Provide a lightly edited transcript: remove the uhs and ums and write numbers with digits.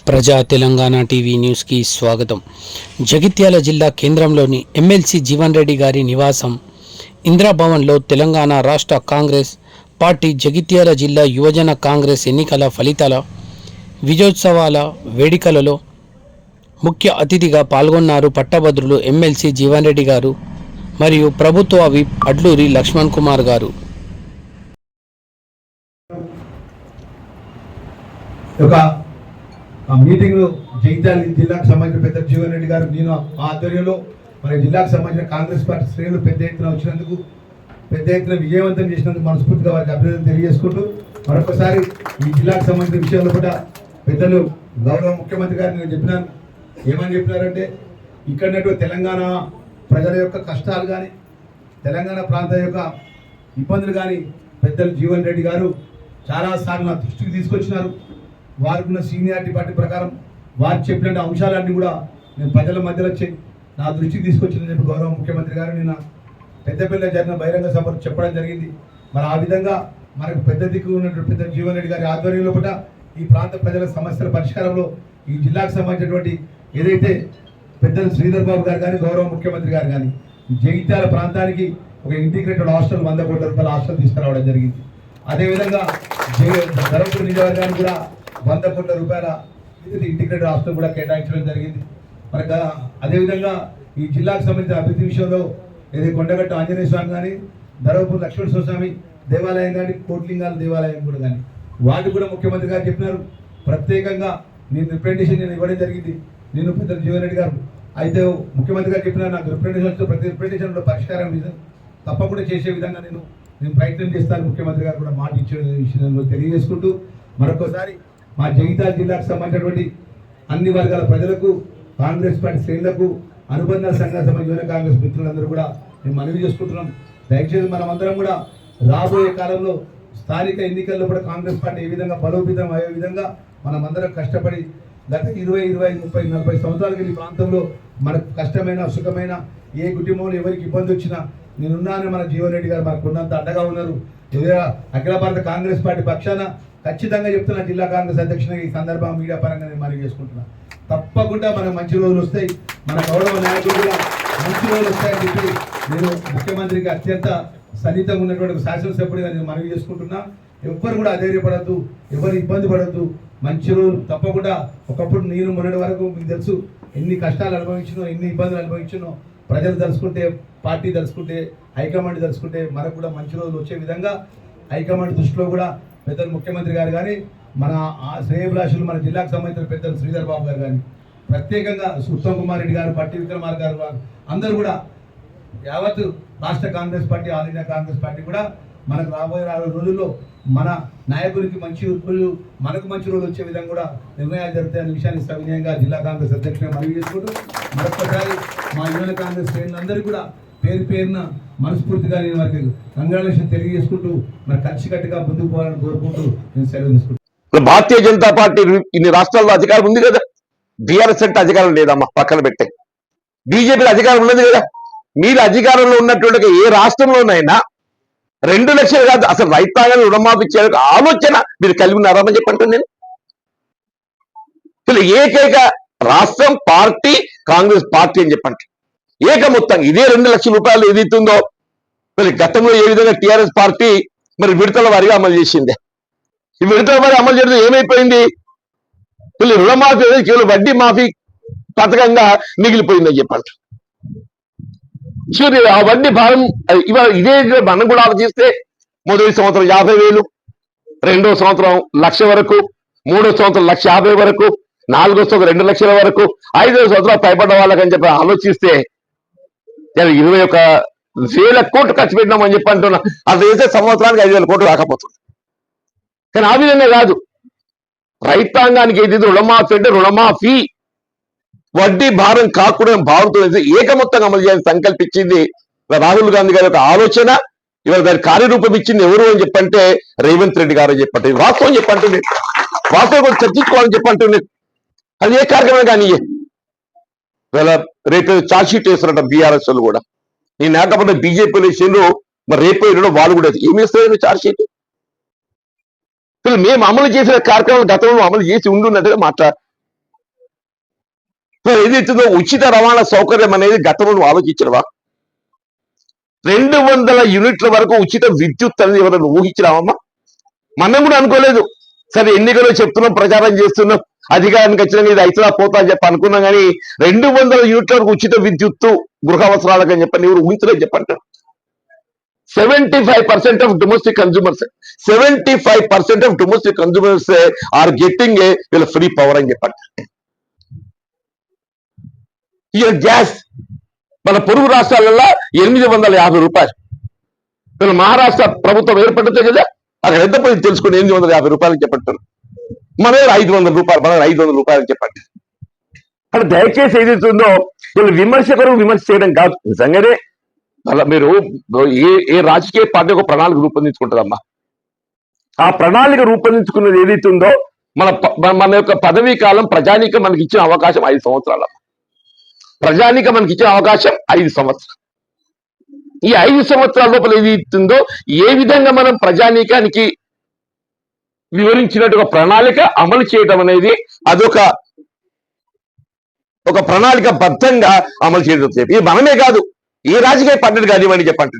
ప్రజా తెలంగాణ టీవీ న్యూస్కి స్వాగతం. జగిత్యాల జిల్లా కేంద్రంలోని ఎమ్మెల్సీ జీవన్ రెడ్డి గారి నివాసం ఇందిరాభవన్లో తెలంగాణ రాష్ట్ర కాంగ్రెస్ పార్టీ జగిత్యాల జిల్లా యువజన కాంగ్రెస్ ఎన్నికల ఫలితాల విజయోత్సవాల వేడుకలలో ముఖ్య అతిథిగా పాల్గొన్నారు పట్టభద్రులు ఎమ్మెల్సీ జీవన్ రెడ్డి గారు మరియు ప్రభుత్వ విప్ అడ్లూరి లక్ష్మణ్ కుమార్ గారు. మీటింగ్ జగిత్యాల జిల్లాకు సంబంధించిన పెద్ద జీవన్ రెడ్డి గారు నేను ఆధ్వర్యంలో మన జిల్లాకు సంబంధించిన కాంగ్రెస్ పార్టీ శ్రేణులు పెద్ద ఎత్తున వచ్చినందుకు, పెద్ద ఎత్తున విజయవంతం చేసినందుకు మనస్ఫూర్తిగా వారికి అభినందన తెలియజేసుకుంటూ మరొకసారి ఈ జిల్లాకు సంబంధించిన విషయాల్లో కూడా పెద్దలు గౌరవ ముఖ్యమంత్రి గారు నేను చెప్పినాను. ఏమని చెప్పినారంటే ఇక్కడ తెలంగాణ ప్రజల యొక్క కష్టాలు కానీ తెలంగాణ ప్రాంతం యొక్క ఇబ్బందులు కానీ పెద్దలు జీవన్ రెడ్డి గారు చాలాసార్లు నా దృష్టికి తీసుకొచ్చినారు. వారికి ఉన్న సీనియారిటీ పార్టీ ప్రకారం వారు చెప్పిన అంశాలన్నీ కూడా నేను ప్రజల మధ్యలో నా దృష్టికి తీసుకొచ్చిందని చెప్పి గౌరవ ముఖ్యమంత్రి గారు నిన్న పెద్దపల్లిలో జరిగిన బహిరంగ సభకు చెప్పడం జరిగింది. మరి ఆ విధంగా మనకు పెద్ద దిక్కు ఉన్నటువంటి పెద్ద జీవన్ రెడ్డి గారి ఆధ్వర్యంలో కూడా ఈ ప్రాంత ప్రజల సమస్యల పరిష్కారంలో ఈ జిల్లాకు సంబంధించినటువంటి ఏదైతే పెద్దలు శ్రీధర్ బాబు గారు కానీ గౌరవ ముఖ్యమంత్రి గారు కానీ జగిత్యాల ప్రాంతానికి ఒక ఇంటిగ్రేటెడ్ హాస్టల్ 100 కోట్ల రూపాయల హాస్టల్ తీసుకురావడం జరిగింది. అదేవిధంగా ధర్మపురి నియోజకవర్గానికి కూడా 100 కోట్ల రూపాయల ఇంటిగ్రేటెడ్ హాస్టల్ కూడా కేటాయించడం జరిగింది. మరి అదేవిధంగా ఈ జిల్లాకు సంబంధించిన అభివృద్ధి విషయంలో ఏది కొండగట్టు ఆంజనేయ స్వామి కానీ ధర్మపురి లక్ష్మణ స్వామి దేవాలయం కానీ కోట్లింగాల దేవాలయం కూడా కానీ వాటికి కూడా ముఖ్యమంత్రి గారు చెప్పినారు. ప్రత్యేకంగా నేను రిప్రజెంటేషన్ నేను ఇవ్వడం జరిగింది. నేను పెద్ద జీవన్ రెడ్డి గారు అయితే ముఖ్యమంత్రి గారు చెప్పినారు, నాకు రిప్రజెంటేషన్ ప్రతి రిప్రజెంటేషన్లో పరిష్కారం తప్పకుండా చేసే విధంగా నేను ప్రయత్నం చేస్తాను. ముఖ్యమంత్రి గారు కూడా మాట ఇచ్చే విషయంలో తెలియజేసుకుంటూ మరొకసారి మా జగిత్యాల జిల్లాకు సంబంధించినటువంటి అన్ని వర్గాల ప్రజలకు, కాంగ్రెస్ పార్టీ శ్రేణులకు, అనుబంధ సంఘాల సంబంధించిన యువన కాంగ్రెస్ మిత్రులందరూ కూడా మేము మనవి చేసుకుంటున్నాం. దయచేసి మనమందరం కూడా రాబోయే కాలంలో స్థానిక ఎన్నికల్లో కూడా కాంగ్రెస్ పార్టీ ఏ విధంగా బలోపేతం అయ్యే విధంగా మనమందరం కష్టపడి గత 20, 25, 30, 40 సంవత్సరాలకి ఈ ప్రాంతంలో మనకు కష్టమైన సుఖమైన ఏ కుటుంబంలో ఎవరికి ఇబ్బంది వచ్చినా నేనున్నానని మన జీవన్ రెడ్డి గారు మనకు ఉన్నంత అండగా ఉన్నారు. అఖిల భారత కాంగ్రెస్ పార్టీ పక్షాన ఖచ్చితంగా చెప్తున్నా, జిల్లా కాంగ్రెస్ అధ్యక్షునిగా ఈ సందర్భం మీడియా పరంగా నేను మనవి చేసుకుంటున్నా. తప్పకుండా మనకు మంచి రోజులు వస్తాయి, మన గౌరవ నాయకులు కూడా మంచి రోజులు వస్తాయని చెప్పి నేను ముఖ్యమంత్రికి అత్యంత సన్నిహితంగా ఉన్నటువంటి శాసనసభ్యుడిగా నేను మనవి చేసుకుంటున్నా. ఎవ్వరు కూడా అధైర్యపడద్దు, ఎవరు ఇబ్బంది పడద్దు. మంచి రోజులు తప్పకుండా. ఒకప్పుడు నేను మొన్నటి వరకు మీకు తెలుసు ఎన్ని కష్టాలు అనుభవించినో, ఎన్ని ఇబ్బందులు అనుభవించినో. ప్రజలు తలుచుకుంటే, పార్టీ తలుచుకుంటే, హైకమాండ్ తలుచుకుంటే మనకు కూడా మంచి రోజులు వచ్చే విధంగా హైకమాండ్ దృష్టిలో కూడా పెద్దలు ముఖ్యమంత్రి గారు కానీ మన శ్రేయభిలాషులు మన జిల్లాకు సంబంధించిన పెద్దలు శ్రీధర్ బాబు గారు కానీ ప్రత్యేకంగా ఉత్తమ్ కుమార్ రెడ్డి గారు, పట్టి విక్రమార్ గారు అందరూ కూడా యావత్ రాష్ట్ర Congress party, all India Congress party కూడా మనకు రాబోయే 4 రోజుల్లో మన నాయకుడికి మంచి రోజులు, మనకు మంచి రోజులు వచ్చే విధంగా కూడా నిర్ణయాలు జరుగుతాయనే విషయాన్ని సవినయంగా జిల్లా కాంగ్రెస్ అధ్యక్షుడిగా మనవి చేసుకుంటూ మరొకసారి మా యువన కాంగ్రెస్ శ్రేణులందరూ కూడా పేరు పేరున మనస్ఫూర్తిగా నేను వారికి కంగ్రాచులేషన్ తెలియజేసుకుంటూ మరి కలిసికట్టుగా ముందుకు పోవాలని కోరుకుంటూ నేను సెలవు తీసుకుంటాను. భారతీయ జనతా పార్టీ ఇన్ని రాష్ట్రాల్లో అధికారం ఉంది కదా, బీఆర్ఎస్ అంటే అధికారం లేదమ్మా, పక్కన పెట్టే. బీజేపీ అధికారం ఉన్నది కదా. మీరు అధికారంలో ఉన్నటువంటి ఏ రాష్ట్రంలోనైనా 2 లక్షలు కాదు, అసలు రైతాంగాన్ని రుణమాఫీ చేయడానికి ఆలోచన మీరు కలిగి ఉన్నారని చెప్పంటాను నేను. ఏకైక రాష్ట్రం పార్టీ కాంగ్రెస్ పార్టీ అని చెప్పండి. ఏక మొత్తం ఇదే 2 లక్షల రూపాయలు ఏదైతుందో మరి గతంలో ఏ విధంగా టీఆర్ఎస్ పార్టీ మరి విడతల వారిగా అమలు చేసిందే. ఈ విడతల వారి అమలు చేయడం ఏమైపోయింది? రుణమాఫీ కేవలం వడ్డీ మాఫీ పథకంగా మిగిలిపోయిందని చెప్పండి. చూడండి, ఆ వడ్డీ భారం ఇవాళ ఇదే మనం కూడా ఆలోచిస్తే మొదటి సంవత్సరం 50,000, రెండో సంవత్సరం 1,00,000 వరకు, మూడో సంవత్సరం 1,50,000 వరకు, నాలుగో సంవత్సరం 2 లక్షల వరకు, 5వ సంవత్సరం పైపడ్డ వాళ్ళకని చెప్పి ఆలోచిస్తే 21,000 కోట్లు ఖర్చు పెట్టినామని చెప్పి అంటున్నా. అది వేసే సంవత్సరానికి 5,000 కోట్లు రాకపోతుంది. కానీ ఆ విధంగా కాదు. రైతాంగానికి ఏది రుణమాఫీ అంటే రుణమాఫీ వడ్డీ భారం కాకుండా భావంతో ఏకమొత్తంగా అమలు చేయాలని సంకల్పించింది రాహుల్ గాంధీ గారి యొక్క ఆలోచన. ఇవాళ దాని కార్యరూపం ఇచ్చింది ఎవరు అని చెప్పంటే రేవంత్ రెడ్డి గారు అని చెప్పంటే వాస్తవం చెప్పంటుంది. వాస్తవం కూడా చర్చించుకోవాలని చెప్పంటుంది. అది ఏ కార్యక్రమం కానీ ఇవాళ రేపు ఛార్జ్ షీట్ వేస్తారట బీఆర్ఎస్ వాళ్ళు కూడా. నేను లేకపోతే బీజేపీలో వేసిండ్రు, మరి రేపు వేయడం వాళ్ళు కూడా ఏమి వేస్తారు ఛార్జ్ షీట్. మేము అమలు చేసిన కార్యక్రమం గతంలో అమలు చేసి ఉండున్నట్టుగా మరి ఏదైతుందో ఉచిత రవాణా సౌకర్యం అనేది గతంలో నువ్వు ఆలోచించడవా? 200 యూనిట్ల వరకు ఉచిత విద్యుత్ అనేది ఎవరైనా ఊహించినావమ్మా? మనం కూడా అనుకోలేదు. సరే ఎన్నికల్లో చెప్తున్నాం, ప్రచారం చేస్తున్నాం, అధికారానికి వచ్చిన ఇది అయితదా పోతా అని చెప్పి అనుకున్నాం, కానీ 200 యూనిట్ల వరకు ఉచిత విద్యుత్తు గృహ అవసరాలకు అని చెప్పని ఎవరు ఊహించలేదు చెప్పంటారు. 75% of domestic consumers, 75% of domestic consumers are getting a free power అని చెప్పండి. ఇక గ్యాస్ మన పొరుగు రాష్ట్రాలలో 850 రూపాయలు. మన మహారాష్ట్ర ప్రభుత్వం ఏర్పడితే కదా అక్కడ ఎంత పోయి తెలుసుకుని 850 రూపాయలు చెప్పంటారు. మన 500 రూపాయలు, మన 500 రూపాయలు చెప్పండి. అక్కడ దయచేసి ఏదైతుందో వీళ్ళు విమర్శకరు విమర్శ చేయడం కాదు, నిజంగానే అలా మీరు ఏ రాజకీయ పార్టీ ఒక ప్రణాళిక రూపొందించుకుంటుందమ్మా. ఆ ప్రణాళిక రూపొందించుకున్నది ఏదైతుందో మన యొక్క పదవీ కాలం ప్రజానీకం మనకి ఇచ్చిన అవకాశం 5 సంవత్సరాలు. ప్రజానీకం మనకి ఇచ్చిన అవకాశం 5 సంవత్సరాలు. ఈ 5 సంవత్సరాల లోపల ఏదైతుందో ఏ విధంగా మనం ప్రజానీకానికి వివరించినట్టు ప్రణాళిక అమలు చేయడం అనేది అదొక ప్రణాళిక బద్ధంగా అమలు చేయడం. ఇది మనమే కాదు, ఏ రాజకీయ పార్టీలు కానివ్వండి చెప్పండి.